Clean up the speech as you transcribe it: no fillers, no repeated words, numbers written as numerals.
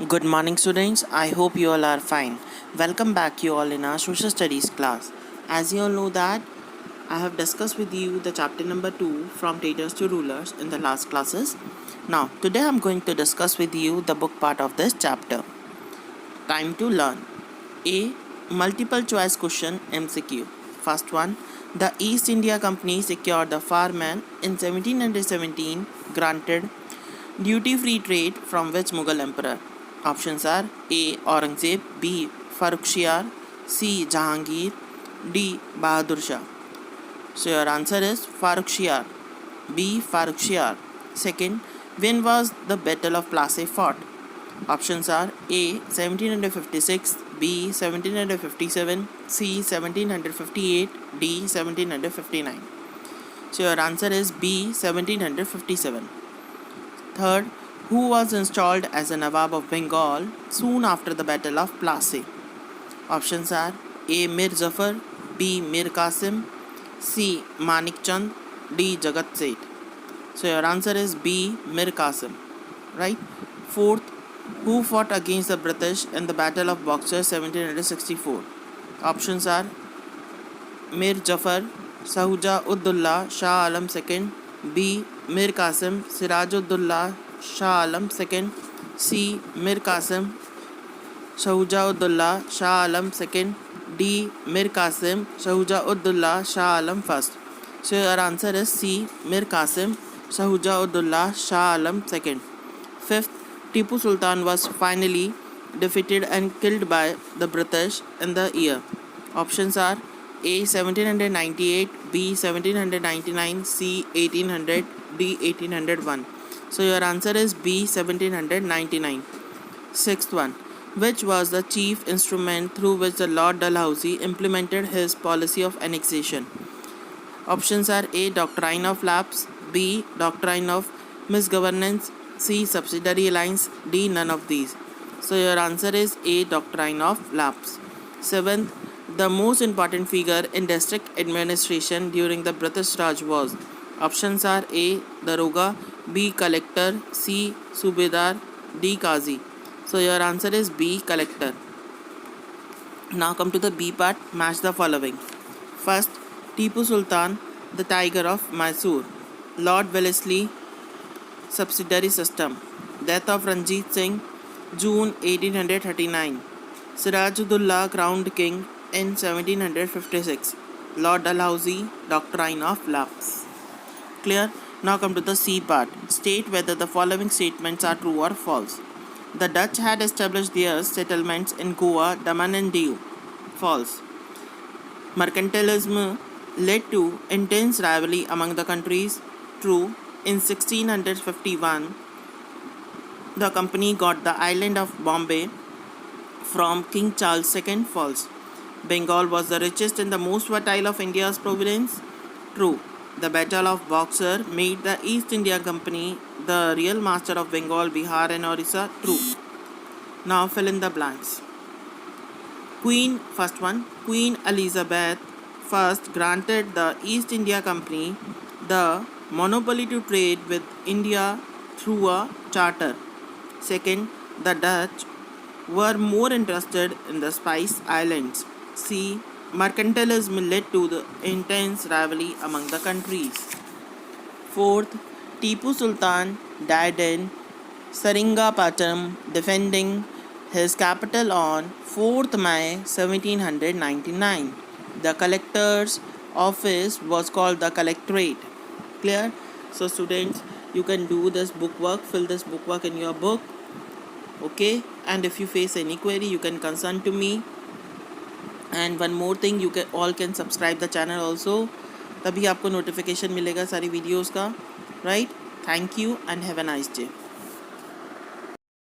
Good morning, students. I hope you all are fine. Welcome back, you all, in our social studies class. As you all know that I have discussed with you the chapter number 2 from traders to rulers in the last classes. Now, today I am going to discuss with you the book part of this chapter. Time to learn. A multiple choice question MCQ. First one. The East India Company secured the Farman in 1717 granted duty-free trade from which Mughal emperor? Options are A. Aurangzeb, B. Farrukhsiyar, C. Jahangir, D. Bahadur Shah. So your answer is Farrukhsiyar. B. Farrukhsiyar. Second, when was the Battle of Plassey fought? Options are A. 1756, B. 1757, C. 1758, D. 1759. So your answer is B. 1757. Third, who was installed as a Nawab of Bengal soon after the Battle of Plassey? Options are A. Mir Jafar, B. Mir Qasim, C. Manik Chand, D. Jagat Seth. So your answer is B. Mir Qasim. Right? Fourth, who fought against the British in the Battle of Boxer 1764? Options are Mir Jafar, Sahuja Uddullah Shah Alam II, B. Mir Qasim, Sirajuddullah Shah Alam II, C. Mir Qasim, Shahujauddullah Shah Alam II, D. Mir Qasim, Shahujauddullah Shah Alam I. So your answer is C. Mir Qasim, Shahujauddullah Shah Alam II. Fifth, Tipu Sultan was finally defeated and killed by the British in the year. Options are A. 1798, B. 1799, C. 1800, D. 1801. So your answer is B. 1799. Sixth one. Which was the chief instrument through which the Lord Dalhousie implemented his policy of annexation? Options are A. Doctrine of lapse, B. Doctrine of misgovernance, C. Subsidiary alliance, D. None of these. So your answer is A. Doctrine of lapse. Seventh, the most important figure in district administration during the British Raj was? Options are A. Daroga, B. Collector, C. Subedar, D. Qazi. So your answer is B. Collector. Now come to the B part. Match the following. First, Tipu Sultan, the Tiger of Mysore. Lord Wellesley, subsidiary system. Death of Ranjit Singh, June 1839. Sirajuddullah crowned king in 1756. Lord Dalhousie, doctrine of lapse. Clear? Now come to the C part. State whether the following statements are true or false. The Dutch had established their settlements in Goa, Daman and Diu. False. Mercantilism led to intense rivalry among the countries. True. In 1651, the company got the island of Bombay from King Charles II. False. Bengal was the richest and the most fertile of India's province. True. The Battle of Boxer made the East India Company the real master of Bengal, Bihar and Orissa. True. Now fill in the blanks. First one, Queen Elizabeth I granted the East India Company the monopoly to trade with India through a charter. Second, the Dutch were more interested in the Spice Islands. C. Mercantilism led to the intense rivalry among the countries. Fourth, Tipu Sultan died in Seringapatam defending his capital on 4th May 1799. The collector's office was called the Collectorate. Clear? So students, you can do this bookwork, fill this bookwork in your book. Okay? And if you face any query, you can consult to me. And one more thing, you can subscribe the channel also. तभी आपको notification मिलेगा सारी videos का. Right? Thank you and have a nice day.